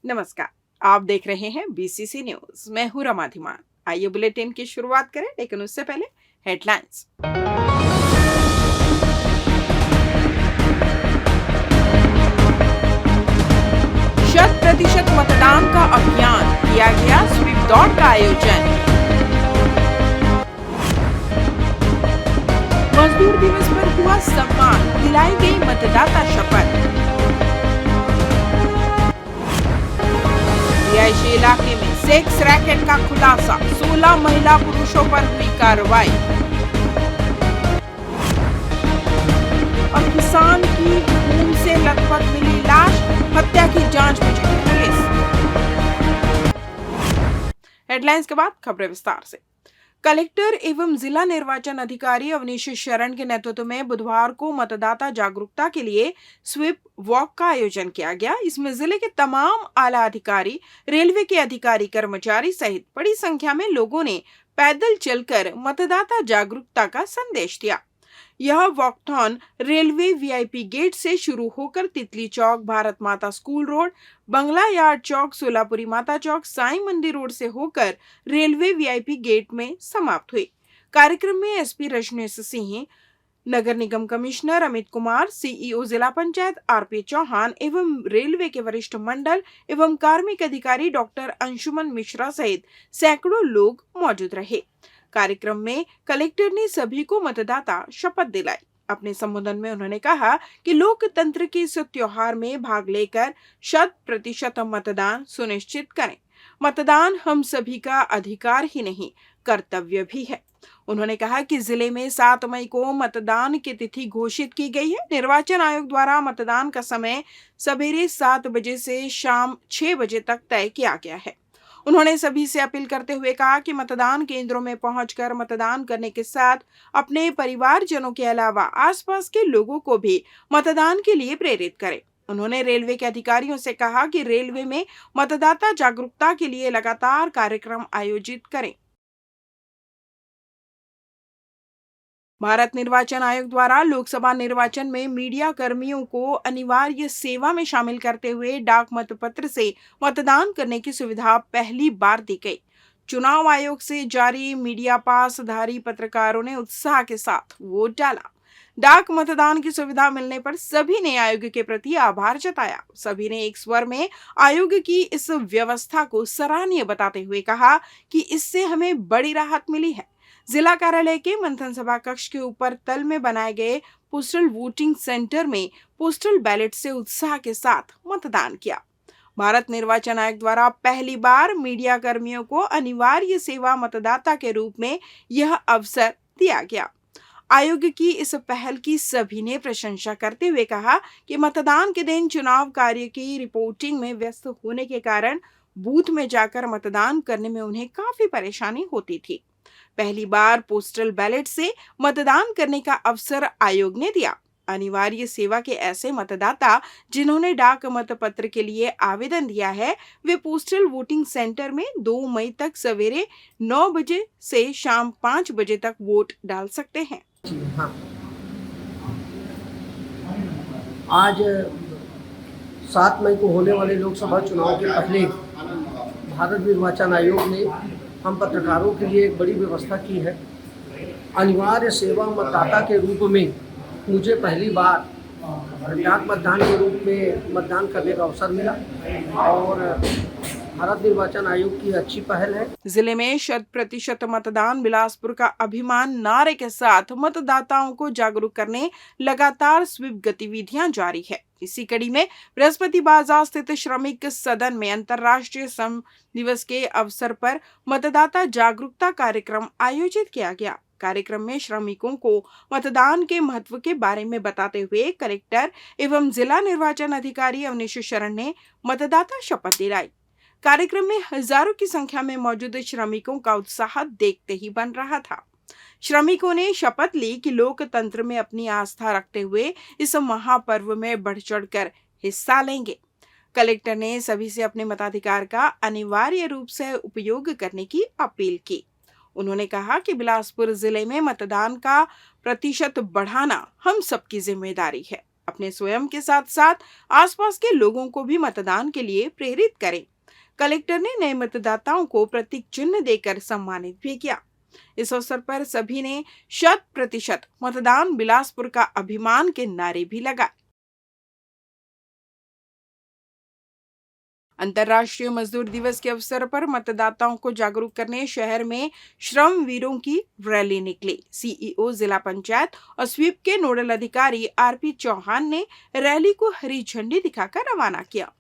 नमस्कार। आप देख रहे हैं बीसीसी न्यूज। मैं हूं रमा धीमान। आइए बुलेटिन की शुरुआत करें, लेकिन उससे पहले हेडलाइंस। 100% मतदान का अभियान, किया गया स्वीप दौड़ का आयोजन। मजदूर दिवस पर हुआ सम्मान, दिलाई गई मतदाता शपथ। रिहायशी इलाके में सेक्स रैकेट का खुलासा, 16 महिला पुरुषों पर हुई कार्रवाई। और किसान की खून से लथपथ मिली लाश, हत्या की जांच में जुटी पुलिस। हेडलाइंस के बाद खबरें विस्तार से। कलेक्टर एवं जिला निर्वाचन अधिकारी अवनीश शरण के नेतृत्व में बुधवार को मतदाता जागरूकता के लिए स्वीप वॉक का आयोजन किया गया। इसमें जिले के तमाम आला अधिकारी, रेलवे के अधिकारी, कर्मचारी सहित बड़ी संख्या में लोगों ने पैदल चलकर मतदाता जागरूकता का संदेश दिया। यह वॉकथॉन रेलवे वीआईपी गेट से शुरू होकर तितली चौक, भारत माता स्कूल रोड, बंगला यार्ड चौक, सोलापुरी माता चौक, साई मंदिर रोड से होकर रेलवे वीआईपी गेट में समाप्त हुई। कार्यक्रम में एसपी रजनीश सिंह, नगर निगम कमिश्नर अमित कुमार, सीईओ जिला पंचायत आरपी चौहान एवं रेलवे के वरिष्ठ मंडल एवं कार्मिक अधिकारी डॉक्टर अंशुमन मिश्रा सहित सैकड़ों लोग मौजूद रहे। कार्यक्रम में कलेक्टर ने सभी को मतदाता शपथ दिलाई। अपने संबोधन में उन्होंने कहा कि लोकतंत्र के इस त्योहार में भाग लेकर 100% मतदान सुनिश्चित करें। मतदान हम सभी का अधिकार ही नहीं, कर्तव्य भी है। उन्होंने कहा कि जिले में 7 मई को मतदान की तिथि घोषित की गई है। निर्वाचन आयोग द्वारा मतदान का समय सवेरे 7 बजे से शाम 6 बजे तक तय किया गया है। उन्होंने सभी से अपील करते हुए कहा कि मतदान केंद्रों में पहुंचकर मतदान करने के साथ अपने परिवारजनों के अलावा आसपास के लोगों को भी मतदान के लिए प्रेरित करें। उन्होंने रेलवे के अधिकारियों से कहा कि रेलवे में मतदाता जागरूकता के लिए लगातार कार्यक्रम आयोजित करें। भारत निर्वाचन आयोग द्वारा लोकसभा निर्वाचन में मीडिया कर्मियों को अनिवार्य सेवा में शामिल करते हुए डाक मतपत्र से मतदान करने की सुविधा पहली बार दी गई। चुनाव आयोग से जारी मीडिया पास धारी पत्रकारों ने उत्साह के साथ वोट डाला। डाक मतदान की सुविधा मिलने पर सभी ने आयोग के प्रति आभार जताया। सभी ने एक स्वर में आयोग की इस व्यवस्था को सराहनीय बताते हुए कहा कि इससे हमें बड़ी राहत मिली है। जिला कार्यालय के मंथन सभा कक्ष के ऊपर तल में बनाए गए पोस्टल वोटिंग सेंटर में पोस्टल बैलेट से उत्साह के साथ मतदान किया। भारत निर्वाचन आयोग द्वारा पहली बार मीडिया कर्मियों को अनिवार्य सेवा मतदाता के रूप में यह अवसर दिया गया। आयोग की इस पहल की सभी ने प्रशंसा करते हुए कहा कि मतदान के दिन चुनाव कार्य की रिपोर्टिंग में व्यस्त होने के कारण बूथ में जाकर मतदान करने में उन्हें काफी परेशानी होती थी। पहली बार पोस्टल बैलेट से मतदान करने का अवसर आयोग ने दिया। अनिवार्य सेवा के ऐसे मतदाता जिन्होंने डाक मतपत्र के लिए आवेदन दिया है, वे पोस्टल वोटिंग सेंटर में 2 मई तक सवेरे 9 बजे से शाम 5 बजे तक वोट डाल सकते हैं। हाँ, आज 7 मई को होने वाले लोकसभा चुनाव के पहले भारत निर्वाचन आयोग ने हम पत्रकारों के लिए एक बड़ी व्यवस्था की है। अनिवार्य सेवा मतदाता के रूप में मुझे पहली बार डाक मतदान के रूप में मतदान करने का अवसर मिला और भारत निर्वाचन आयोग की अच्छी पहल है। जिले में 100% मतदान बिलासपुर का अभिमान नारे के साथ मतदाताओं को जागरूक करने लगातार स्वीप गतिविधियां जारी है। इसी कड़ी में बृहस्पति बाजार स्थित श्रमिक सदन में अंतर्राष्ट्रीय श्रम दिवस के अवसर पर मतदाता जागरूकता कार्यक्रम आयोजित किया गया। कार्यक्रम में श्रमिकों को मतदान के महत्व के बारे में बताते हुए कलेक्टर एवं जिला निर्वाचन अधिकारी अवनीश शरण ने मतदाता शपथ दिलाई। कार्यक्रम में हजारों की संख्या में मौजूद श्रमिकों का उत्साह देखते ही बन रहा था। श्रमिकों ने शपथ ली कि लोकतंत्र में अपनी आस्था रखते हुए इस महापर्व में बढ़ चढ़कर हिस्सा लेंगे। कलेक्टर ने सभी से अपने मताधिकार का अनिवार्य रूप से उपयोग करने की अपील की। उन्होंने कहा कि बिलासपुर जिले में मतदान का प्रतिशत बढ़ाना हम सबकी जिम्मेदारी है। अपने स्वयं के साथ साथ आसपास के लोगों को भी मतदान के लिए प्रेरित करें। कलेक्टर ने नए मतदाताओं को प्रतीक चिन्ह देकर सम्मानित भी किया। इस अवसर पर सभी ने 100% मतदान बिलासपुर का अभिमान के नारे भी लगाए। अंतर्राष्ट्रीय मजदूर दिवस के अवसर पर मतदाताओं को जागरूक करने शहर में श्रम वीरों की रैली निकली। सीईओ जिला पंचायत और स्वीप के नोडल अधिकारी आरपी चौहान ने रैली को हरी झंडी दिखाकर रवाना किया।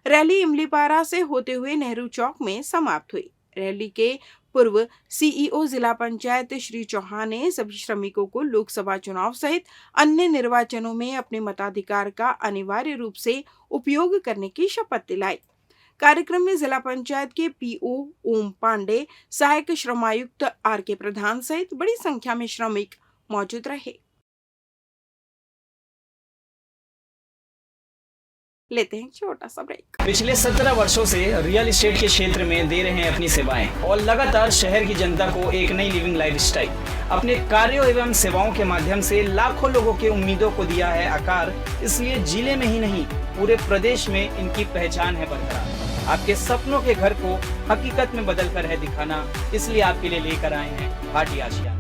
रैली इमलीपारा से होते हुए नेहरू चौक में समाप्त हुई। रैली के पूर्व सीईओ जिला पंचायत श्री चौहान ने सभी श्रमिकों को लोकसभा चुनाव सहित अन्य निर्वाचनों में अपने मताधिकार का अनिवार्य रूप से उपयोग करने की शपथ दिलाई। कार्यक्रम में जिला पंचायत के पीओ ओम पांडे, सहायक श्रमायुक्त आर के प्रधान सहित बड़ी संख्या में श्रमिक मौजूद रहे। लेते हैं छोटा सा ब्रेक। पिछले 17 वर्षों से रियल एस्टेट के क्षेत्र में दे रहे हैं अपनी सेवाएं और लगातार शहर की जनता को एक नई लिविंग लाइफस्टाइल। अपने कार्यों एवं सेवाओं के माध्यम से लाखों लोगों की उम्मीदों को दिया है आकार। इसलिए जिले में ही नहीं पूरे प्रदेश में इनकी पहचान है बरकरार। आपके सपनों के घर को हकीकत में बदल कर है दिखाना, इसलिए आपके लिए लेकर आए हैं भाटी आशिया।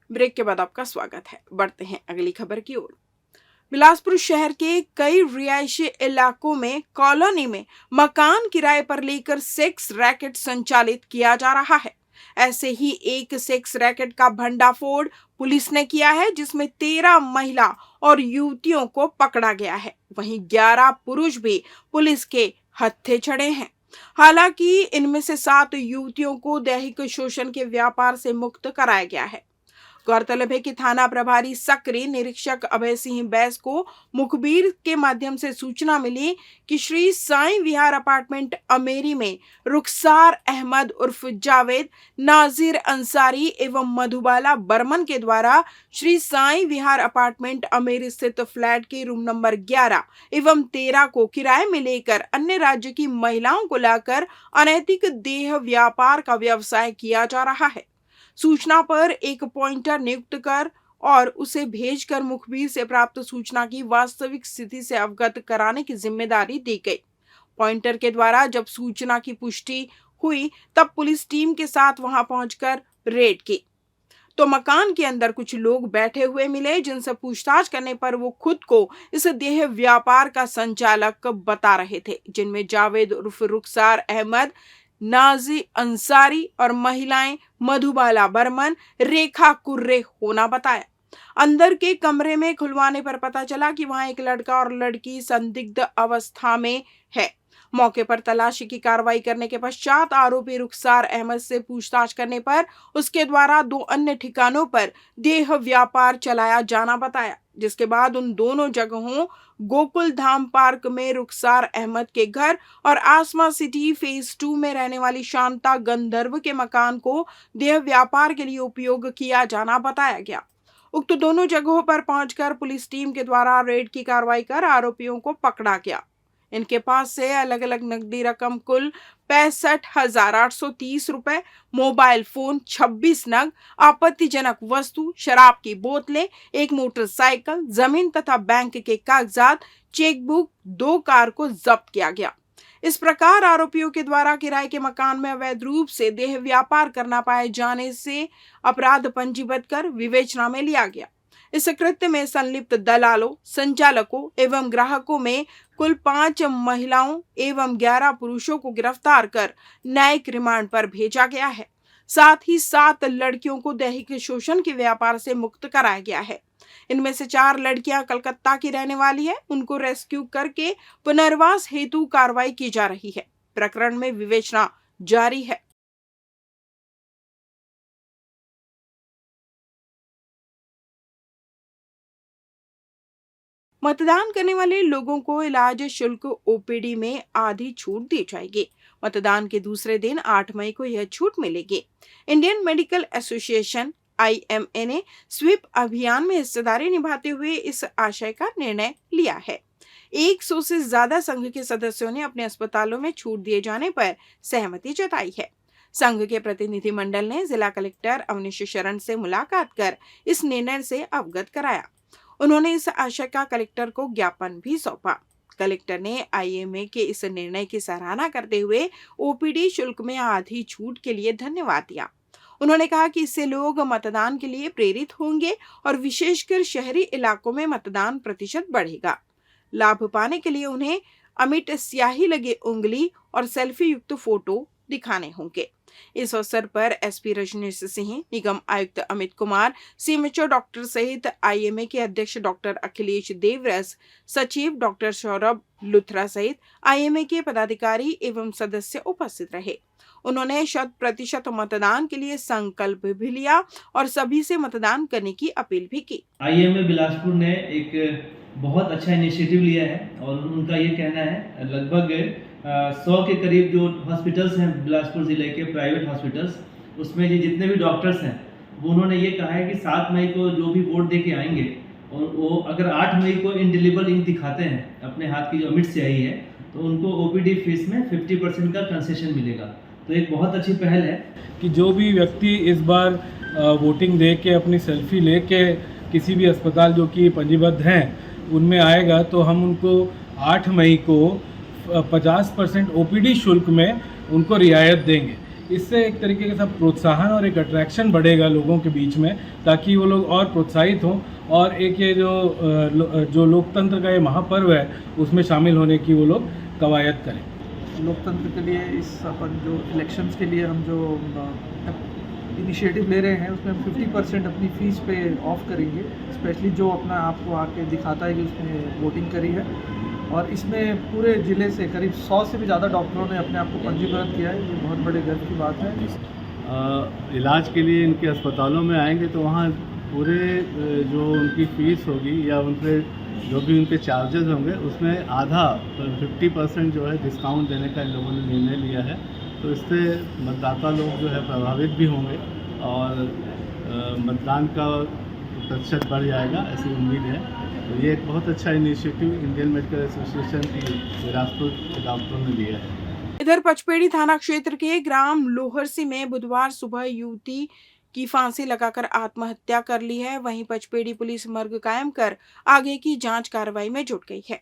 ब्रेक के बाद आपका स्वागत है। बढ़ते हैं अगली खबर की ओर। बिलासपुर शहर के कई रिहायशी इलाकों में कॉलोनी में मकान किराए पर लेकर सेक्स रैकेट संचालित किया जा रहा है। ऐसे ही एक सेक्स रैकेट का भंडाफोड़ पुलिस ने किया है, जिसमें 13 महिला और युवतियों को पकड़ा गया है। वहीं 11 पुरुष भी पुलिस के हत्थे चढ़े हैं। हालांकि इनमें से 7 युवतियों को दैहिक शोषण के व्यापार से मुक्त कराया गया है। गौरतलब है कि थाना प्रभारी सक्रिय निरीक्षक अभय सिंह बैस को मुखबिर के माध्यम से सूचना मिली कि श्री साईं विहार अपार्टमेंट अमेरी में रुखसार अहमद उर्फ जावेद, नाजिर अंसारी एवं मधुबाला बर्मन के द्वारा श्री साईं विहार अपार्टमेंट अमेरी स्थित फ्लैट के रूम नंबर 11 एवं 13 को किराए में लेकर अन्य राज्य की महिलाओं को लाकर अनैतिक देह व्यापार का व्यवसाय किया जा रहा है। सूचना पर एक पॉइंटर नियुक्त कर और उसे भेजकर मुखबिर से प्राप्त सूचना की वास्तविक स्थिति से अवगत कराने की जिम्मेदारी दी गई। पॉइंटर के द्वारा जब सूचना की पुष्टि हुई तब पुलिस टीम के साथ वहां पहुंचकर रेड की। तो मकान के अंदर कुछ लोग बैठे हुए मिले, जिनसे पूछताछ करने पर वो खुद को इस देह व्यापार का संचालक बता रहे थे, जिनमें जावेद उर्फ रुखसार अहमद, नाजी अंसारी और महिलाएं मधुबाला बर्मन, रेखा कुर्रे होना बताया। अंदर के कमरे में खुलवाने पर पता चला कि वहां एक लड़का और लड़की संदिग्ध अवस्था में है। मौके पर तलाशी की कार्रवाई करने के पश्चात आरोपी रुखसार अहमद से पूछताछ करने पर उसके द्वारा 2 अन्य ठिकानों पर देह व्यापार चलाया जाना बताया, जिसके बाद उन दोनों जगहों गोकुल धाम पार्क में रुखसार अहमद के घर और आसमा सिटी फेज 2 में रहने वाली शांता गंधर्व के मकान को देह व्यापार के लिए उपयोग किया जाना बताया गया। उक्त दोनों जगहों पर पहुंचकर पुलिस टीम के द्वारा रेड की कार्रवाई कर आरोपियों को पकड़ा गया। इनके पास से अलग अलग नकदी रकम कुल 65,830 रुपए, मोबाइल फोन 26 नग, आपत्तिजनक वस्तु, शराब की बोतलें, एक मोटरसाइकिल, जमीन तथा बैंक के कागजात, चेकबुक, 2 कार को जब्त किया गया। इस प्रकार आरोपियों के द्वारा किराए के मकान में अवैध रूप से देह व्यापार करना पाए जाने से अपराध पंजीबद्ध कर विवेचना में लिया गया। इस कृत्य में संलिप्त दलालों, संचालकों एवं ग्राहकों में कुल 5 महिलाओं एवं 11 पुरुषों को गिरफ्तार कर न्यायिक रिमांड पर भेजा गया है। साथ ही 7 लड़कियों को दैहिक शोषण के व्यापार से मुक्त कराया गया है। इनमें से 4 लड़कियां कलकत्ता की रहने वाली है। उनको रेस्क्यू करके पुनर्वास हेतु कार्रवाई की जा रही है। प्रकरण में विवेचना जारी है। मतदान करने वाले लोगों को इलाज शुल्क ओपीडी में आधी छूट दी जाएगी। मतदान के दूसरे दिन 8 मई को यह छूट मिलेगी। इंडियन मेडिकल एसोसिएशन IMA ने स्वीप अभियान में हिस्सेदारी निभाते हुए इस आशय का निर्णय लिया है। 100 से ज्यादा संघ के सदस्यों ने अपने अस्पतालों में छूट दिए जाने पर सहमति जताई है। संघ के प्रतिनिधिमंडल ने जिला कलेक्टर अवनीश शरण से मुलाकात कर इस निर्णय से अवगत कराया। उन्होंने इस आशय का कलेक्टर को ज्ञापन भी सौंपा। कलेक्टर ने IMA के इस निर्णय की सराहना करते हुए ओपीडी शुल्क में आधी छूट के लिए धन्यवाद दिया। उन्होंने कहा कि इससे लोग मतदान के लिए प्रेरित होंगे और विशेषकर शहरी इलाकों में मतदान प्रतिशत बढ़ेगा। लाभ पाने के लिए उन्हें अमिट स्याही लगे उंगली और सेल्फी युक्त फोटो दिखाने होंगे। इस अवसर पर SP रजनीश सिंह, निगम आयुक्त अमित कुमार, CMHO डॉक्टर सहित IMA के अध्यक्ष डॉक्टर अखिलेश देवरस, सचिव डॉक्टर सौरभ लुथरा सहित IMA के पदाधिकारी एवं सदस्य उपस्थित रहे। उन्होंने 100% मतदान के लिए संकल्प भी लिया और सभी से मतदान करने की अपील भी की। IMA बिलासपुर ने एक बहुत अच्छा इनिशिएटिव लिया है और उनका ये कहना है लगभग 100 के करीब जो हॉस्पिटल्स हैं बिलासपुर ज़िले के प्राइवेट हॉस्पिटल्स, उसमें ये जितने भी डॉक्टर्स हैं वो उन्होंने ये कहा है कि 7 मई को जो भी वोट दे के आएंगे और वो अगर 8 मई को इंडिलिबल इंक दिखाते हैं अपने हाथ की जो अमिट स्याही है तो उनको OPD फीस में 50% का कंसेशन मिलेगा। तो एक बहुत अच्छी पहल है कि जो भी व्यक्ति इस बार वोटिंग दे के अपनी सेल्फी ले के किसी भी अस्पताल जो कि पंजीबद्ध हैं उनमें आएगा तो हम उनको 8 मई को 50% OPD शुल्क में उनको रियायत देंगे। इससे एक तरीके का प्रोत्साहन और एक अट्रैक्शन बढ़ेगा लोगों के बीच में, ताकि वो लोग और प्रोत्साहित हों और एक ये जो लोकतंत्र का ये महापर्व है उसमें शामिल होने की वो लोग कवायद करें। लोकतंत्र के लिए इस अपन जो इलेक्शंस के लिए हम जो इनिशिएटिव ले रहे हैं उसमें हम 50% अपनी फ़ीस पे ऑफ करेंगे, स्पेशली जो अपना आपको आके दिखाता है कि उसने वोटिंग करी है। और इसमें पूरे ज़िले से करीब 100 से भी ज़्यादा डॉक्टरों ने अपने आप को पंजीकृत किया है। ये बहुत बड़े गर्व की बात है। इलाज के लिए इनके अस्पतालों में आएंगे तो वहाँ पूरे जो उनकी फ़ीस होगी या उन पर जो भी उनके चार्जेस होंगे उसमें आधा 50% जो है डिस्काउंट देने का इन लोगों ने निर्णय लिया है। तो इससे मतदाता लोग जो है प्रभावित भी होंगे और मतदान का प्रतिशत बढ़ जाएगा, ऐसी उम्मीद है। तो ये एक बहुत अच्छा इनिशिएटिव इंडियन मेडिकल एसोसिएशन की बिलासपुर के डॉक्टरों ने लिया है। इधर पचपेड़ी थाना क्षेत्र के ग्राम लोहरसी में बुधवार सुबह युवती की फांसी लगाकर आत्महत्या कर ली है। वहीं पचपेड़ी पुलिस मर्ग कायम कर आगे की जांच कार्रवाई में जुट गई है।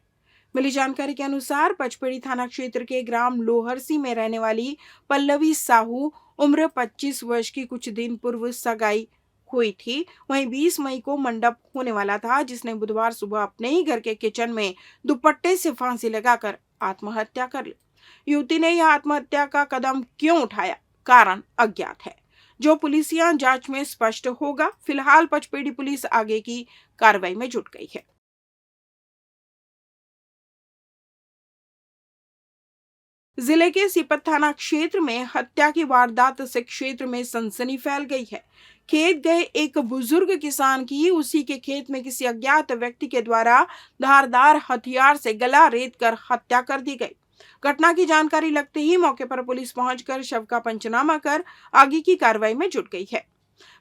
मिली जानकारी के अनुसार पचपेड़ी थाना क्षेत्र के ग्राम लोहरसी में रहने वाली पल्लवी साहू उम्र 25 वर्ष की कुछ दिन पूर्व सगाई हुई थी, वहीं 20 मई को मंडप होने वाला था, जिसने बुधवार सुबह अपने ही घर के किचन में दुपट्टे से फांसी लगाकर आत्महत्या कर ली। युवती ने यह आत्महत्या का कदम क्यों उठाया, कारण अज्ञात है, जो पुलिसिया जांच में स्पष्ट होगा। फिलहाल पचपेड़ी पुलिस आगे की कार्रवाई में जुट गई है। जिले के सीपत थाना क्षेत्र में हत्या की वारदात से क्षेत्र में सनसनी फैल गई है। खेत गए एक बुजुर्ग किसान की उसी के खेत में किसी अज्ञात व्यक्ति के द्वारा धारदार हथियार से गला रेत कर हत्या कर दी गई। घटना की जानकारी लगते ही मौके पर पुलिस पहुंचकर शव का पंचनामा कर आगे की कार्रवाई में जुट गई है।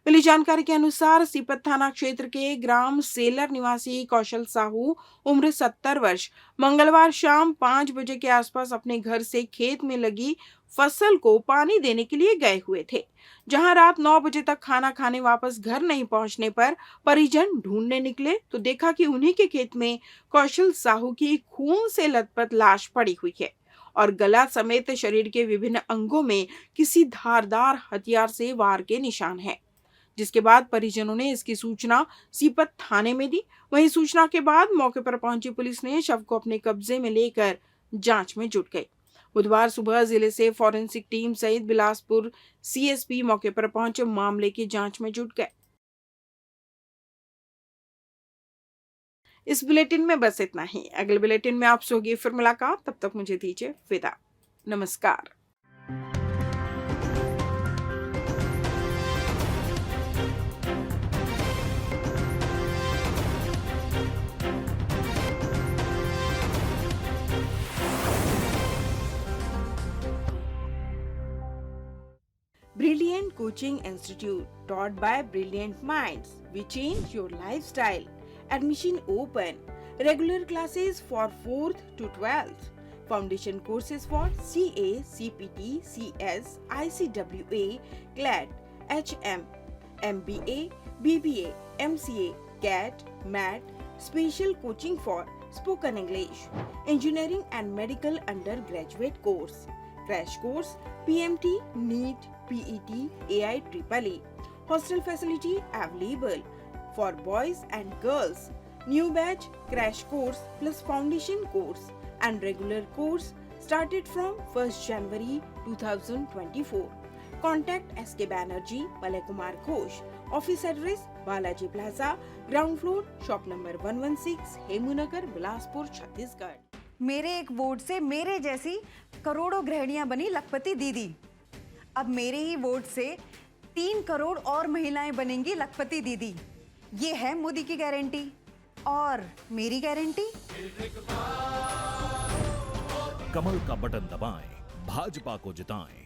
मिली जानकारी के अनुसार सीपत थाना क्षेत्र के ग्राम सेलर निवासी कौशल साहू उम्र 70 वर्ष मंगलवार शाम 5 बजे के आसपास अपने घर से खेत में लगी फसल को पानी देने के लिए गए हुए थे, जहां रात 9 बजे तक खाना खाने वापस घर नहीं पहुंचने पर परिजन ढूंढने निकले तो देखा कि उन्हीं के खेत में कौशल साहू की खून से लथपथ लाश पड़ी हुई है और गला समेत शरीर के विभिन्न अंगों में किसी धारदार हथियार से वार के निशान हैं। जिसके बाद परिजनों ने इसकी सूचना सीपत थाने में दी। वहीं सूचना के बाद मौके पर पहुंची पुलिस ने शव को अपने कब्जे में लेकर जांच में जुट गई। बुधवार सुबह जिले से फॉरेंसिक टीम सहित बिलासपुर सीएसपी मौके पर पहुंचे मामले की जांच में जुट गए। इस बुलेटिन में बस इतना ही। अगले बुलेटिन में आपसे होगी फिर मुलाकात, तब तक मुझे दीजिए विदा। नमस्कार। Brilliant Coaching Institute, taught by brilliant minds. We change your lifestyle. Admission open. Regular classes for 4th to 12th. Foundation courses for CA, CPT, CS, ICWA, CLAT, HM, MBA, BBA, MCA, CAT, MAT. Special coaching for spoken English, engineering and medical undergraduate course. Crash course, PMT, NEET, PET, AIEEE. Hostel facility available for boys and girls. New batch crash course plus foundation course and regular course started from 1st January 2024. Contact SK Banerjee, Palay Kumar Ghosh. Office address Balaji Plaza, ground floor, shop number 116, Hemunagar, Bilaspur, Chhattisgarh. मेरे एक vote से मेरे जैसी करोड़ों गृहिणियां बनी लखपति दीदी। अब मेरे ही वोट से 3 करोड़ और महिलाएं बनेंगी लखपति दीदी। ये है मोदी की गारंटी और मेरी गारंटी। कमल का बटन दबाएं, भाजपा को जिताएं।